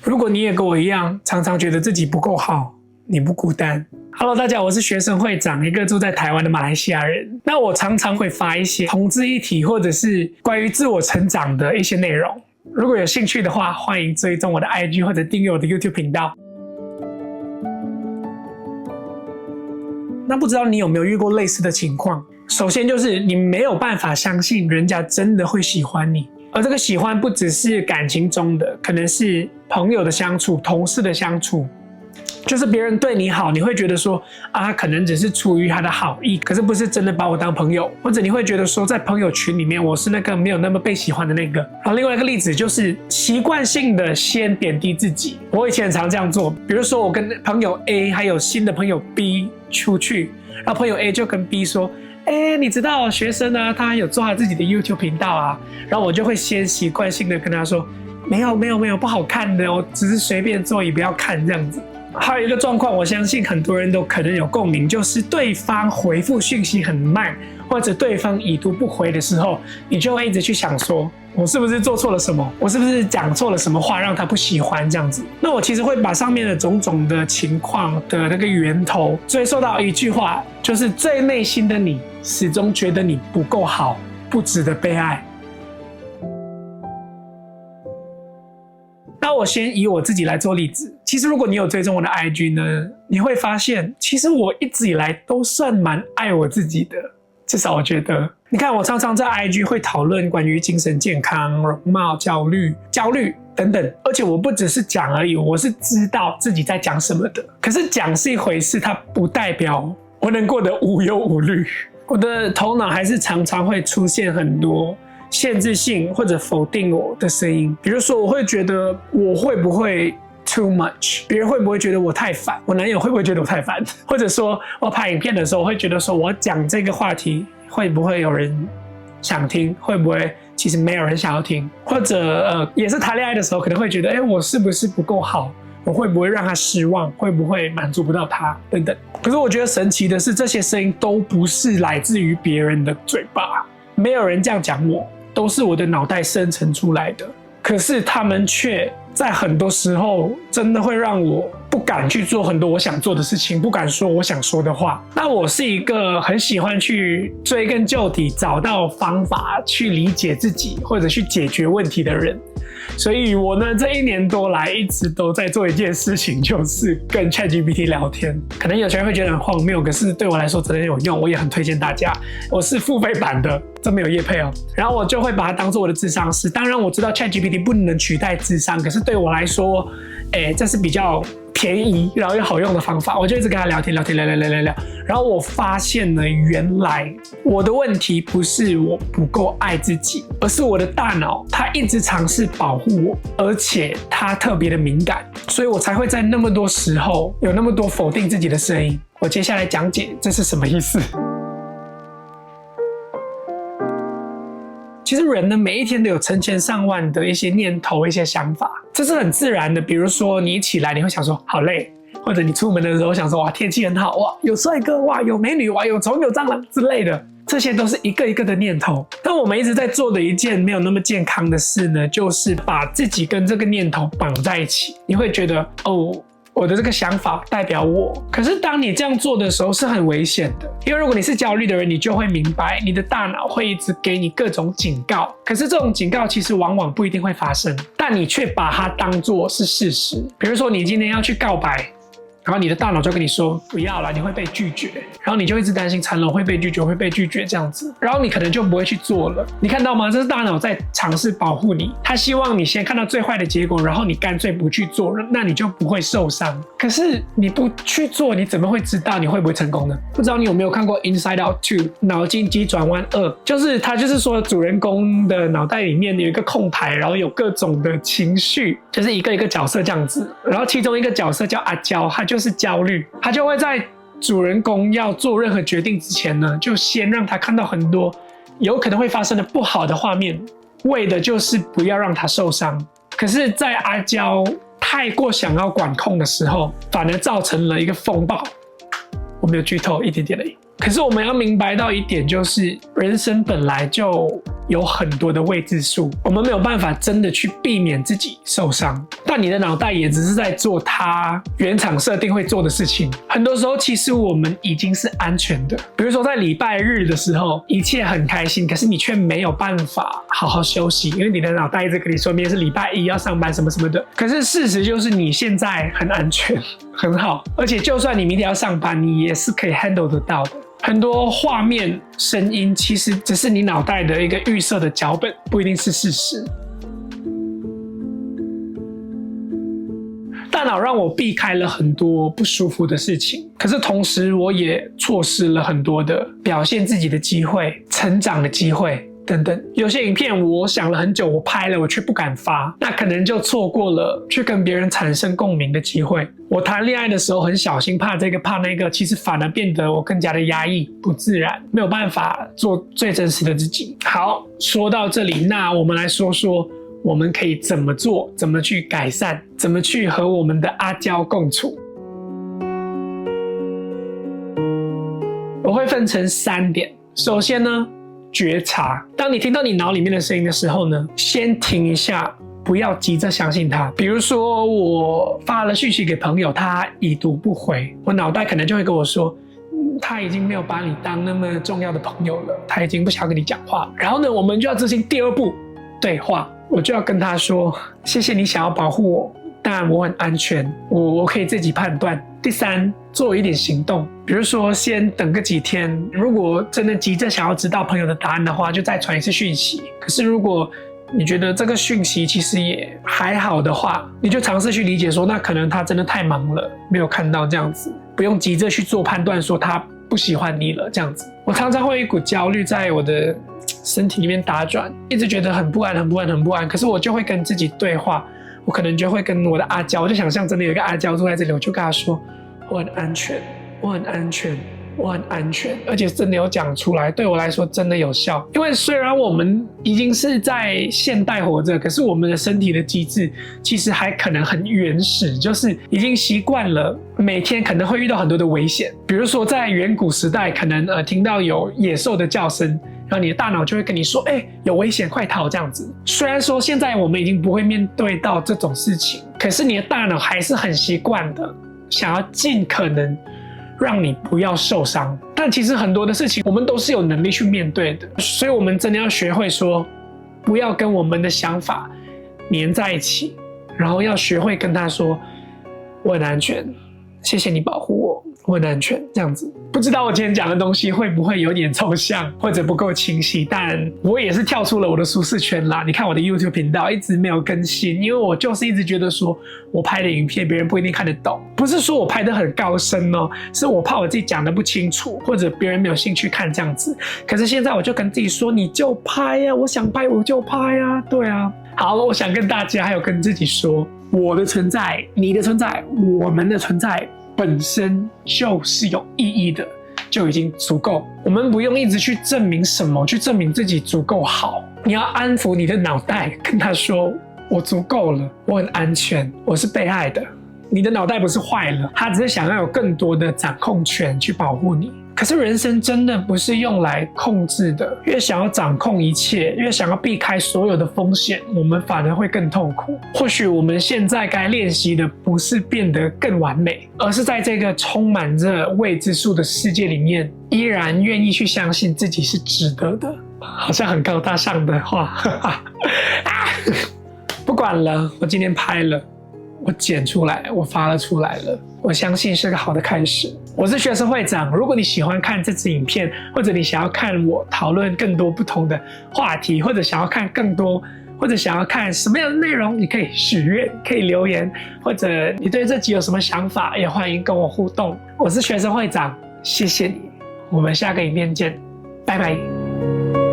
如果你也跟我一样，常常觉得自己不够好，你不孤单。Hello， 大家好，我是学生会长，一个住在台湾的马来西亚人。那我常常会发一些同志议题或者是关于自我成长的一些内容。如果有兴趣的话，欢迎追踪我的 IG 或者订阅我的 YouTube 频道。那不知道你有没有遇过类似的情况？首先就是你没有办法相信人家真的会喜欢你，而这个喜欢不只是感情中的，可能是朋友的相处、同事的相处。就是别人对你好，你会觉得说啊，可能只是出于他的好意，可是不是真的把我当朋友，或者你会觉得说在朋友群里面我是那个没有那么被喜欢的那个。然后另外一个例子就是习惯性的先贬低自己，我以前常这样做，比如说我跟朋友 A 还有新的朋友 B 出去，然后朋友 A 就跟 B 说，你知道学生啊，他有做他自己的 YouTube 频道啊，然后我就会先习惯性的跟他说，没有不好看的，我只是随便做，也不要看这样子。还有一个状况，我相信很多人都可能有共鸣，就是对方回复讯息很慢，或者对方已读不回的时候，你就会一直去想说，我是不是做错了什么？我是不是讲错了什么话让他不喜欢这样子？那我其实会把上面的种种的情况的那个源头追溯到一句话，就是最内心的你始终觉得你不够好，不值得被爱。那我先以我自己来做例子。其实如果你有追踪我的 IG 呢，你会发现其实我一直以来都算蛮爱我自己的，至少我觉得。你看我常常在 IG 会讨论关于精神健康、容貌焦虑等等，而且我不只是讲而已，我是知道自己在讲什么的。可是讲是一回事，它不代表我能过得无忧无虑。我的头脑还是常常会出现很多限制性或者否定我的声音，比如说我会觉得我会不会 too much， 别人会不会觉得我太烦，我男友会不会觉得我太烦，或者说我拍影片的时候我会觉得说我讲这个话题会不会有人想听，会不会其实没有人想要听，或者也是谈恋爱的时候可能会觉得我是不是不够好，我会不会让他失望，会不会满足不到他等等。可是我觉得神奇的是，这些声音都不是来自于别人的嘴巴，没有人这样讲我，都是我的脑袋生成出来的，可是他们却在很多时候真的会让我不敢去做很多我想做的事情，不敢说我想说的话。那我是一个很喜欢去追根究底，找到方法去理解自己或者去解决问题的人。所以我呢，这1年多来一直都在做一件事情，就是跟 ChatGPT 聊天。可能有些人会觉得很荒谬，可是对我来说真的有用，我也很推荐大家。我是付费版的，这没有业配哦。然后我就会把它当做我的諮商师。当然我知道 ChatGPT 不能取代諮商，可是对我来说，这是比较便宜然后又好用的方法。我就一直跟他聊天，然后我发现呢，原来我的问题不是我不够爱自己，而是我的大脑它一直尝试保护我，而且它特别的敏感，所以我才会在那么多时候有那么多否定自己的声音。我接下来讲解这是什么意思。其实人呢，每一天都有成千上万的一些念头、一些想法，这是很自然的。比如说你一起来，你会想说好累，或者你出门的时候想说哇天气很好，哇有帅哥，哇有美女，哇有虫有蟑螂之类的，这些都是一个一个的念头。但我们一直在做的一件没有那么健康的事呢，就是把自己跟这个念头绑在一起。你会觉得我的这个想法代表我，可是当你这样做的时候是很危险的，因为如果你是焦虑的人，你就会明白你的大脑会一直给你各种警告，可是这种警告其实往往不一定会发生，但你却把它当作是事实。比如说你今天要去告白，然后你的大脑就跟你说不要啦，你会被拒绝，然后你就一直担心惨了会被拒绝这样子，然后你可能就不会去做了。你看到吗？这是大脑在尝试保护你，他希望你先看到最坏的结果，然后你干脆不去做，那你就不会受伤。可是你不去做，你怎么会知道你会不会成功呢？不知道你有没有看过 Inside Out 2 脑筋急转弯2，就是他就是说主人公的脑袋里面有一个空白，然后有各种的情绪，就是一个一个角色这样子，然后其中一个角色叫阿娇，他就是焦虑，他就会在主人公要做任何决定之前呢，就先让他看到很多有可能会发生的不好的画面，为的就是不要让他受伤。可是在阿娇太过想要管控的时候，反而造成了一个风暴。没有剧透一点点而已。可是我们要明白到一点，就是人生本来就有很多的未知数，我们没有办法真的去避免自己受伤，但你的脑袋也只是在做它原厂设定会做的事情。很多时候其实我们已经是安全的，比如说在礼拜日的时候一切很开心，可是你却没有办法好好休息，因为你的脑袋一直跟你说明天是礼拜一要上班什么什么的。可是事实就是你现在很安全很好，而且就算你明天要上班，你也是可以 handle 得到的。很多画面声音其实只是你脑袋的一个预设的脚本，不一定是事实。大脑让我避开了很多不舒服的事情，可是同时我也错失了很多的表现自己的机会、成长的机会等等。有些影片我想了很久，我拍了我却不敢发，那可能就错过了去跟别人产生共鸣的机会。我谈恋爱的时候很小心，怕这个怕那个，其实反而变得我更加的压抑、不自然，没有办法做最真实的自己。好，说到这里，那我们来说说我们可以怎么做，怎么去改善，怎么去和我们的阿娇共处。我会分成3点。首先呢，觉察。当你听到你脑里面的声音的时候呢，先停一下，不要急着相信它。比如说我发了讯息给朋友，他已读不回，我脑袋可能就会跟我说，他已经没有把你当那么重要的朋友了，他已经不想跟你讲话。然后呢，我们就要执行第2步，对话。我就要跟他说，谢谢你想要保护我，但我很安全，我可以自己判断。第3，做一点行动，比如说先等个几天，如果真的急着想要知道朋友的答案的话，就再传一次讯息。可是如果你觉得这个讯息其实也还好的话，你就尝试去理解说，那可能他真的太忙了，没有看到这样子，不用急着去做判断说他不喜欢你了这样子。我常常会有一股焦虑在我的身体里面打转，一直觉得很不安很不安很不安，可是我就会跟自己对话，我可能就会跟我的阿娇，我就想象真的有一个阿娇坐在这里，我就跟他说，我很安全，我很安全，我很安全，而且真的有讲出来，对我来说真的有效。因为虽然我们已经是在现代活着，可是我们的身体的机制其实还可能很原始，就是已经习惯了每天可能会遇到很多的危险。比如说在远古时代，可能听到有野兽的叫声，然后你的大脑就会跟你说，有危险，快逃这样子。虽然说现在我们已经不会面对到这种事情，可是你的大脑还是很习惯的，想要尽可能让你不要受伤。但其实很多的事情我们都是有能力去面对的，所以我们真的要学会说，不要跟我们的想法黏在一起，然后要学会跟他说，我很安全，谢谢你保护我，我很安全这样子。不知道我今天讲的东西会不会有点抽象或者不够清晰，但我也是跳出了我的舒适圈啦。你看我的 YouTube 频道一直没有更新，因为我就是一直觉得说我拍的影片别人不一定看得懂，不是说我拍的很高深哦，是我怕我自己讲的不清楚，或者别人没有兴趣看这样子。可是现在我就跟自己说，你就拍呀，我想拍我就拍呀，对啊。好，我想跟大家还有跟自己说，我的存在，你的存在，我们的存在本身就是有意义的，就已经足够。我们不用一直去证明什么，去证明自己足够好。你要安抚你的脑袋，跟他说，我足够了，我很安全，我是被爱的。你的脑袋不是坏了，他只是想要有更多的掌控权去保护你。可是人生真的不是用来控制的，越想要掌控一切，越想要避开所有的风险，我们反而会更痛苦。或许我们现在该练习的不是变得更完美，而是在这个充满着未知数的世界里面，依然愿意去相信自己是值得的。好像很高大上的话不管了，我今天拍了，我剪出来，我发了出来了，我相信是个好的开始。我是学生会长，如果你喜欢看这支影片，或者你想要看我讨论更多不同的话题，或者想要看更多，或者想要看什么样的内容，你可以许愿，可以留言，或者你对这集有什么想法，也欢迎跟我互动。我是学生会长，谢谢你，我们下个影片见，拜拜。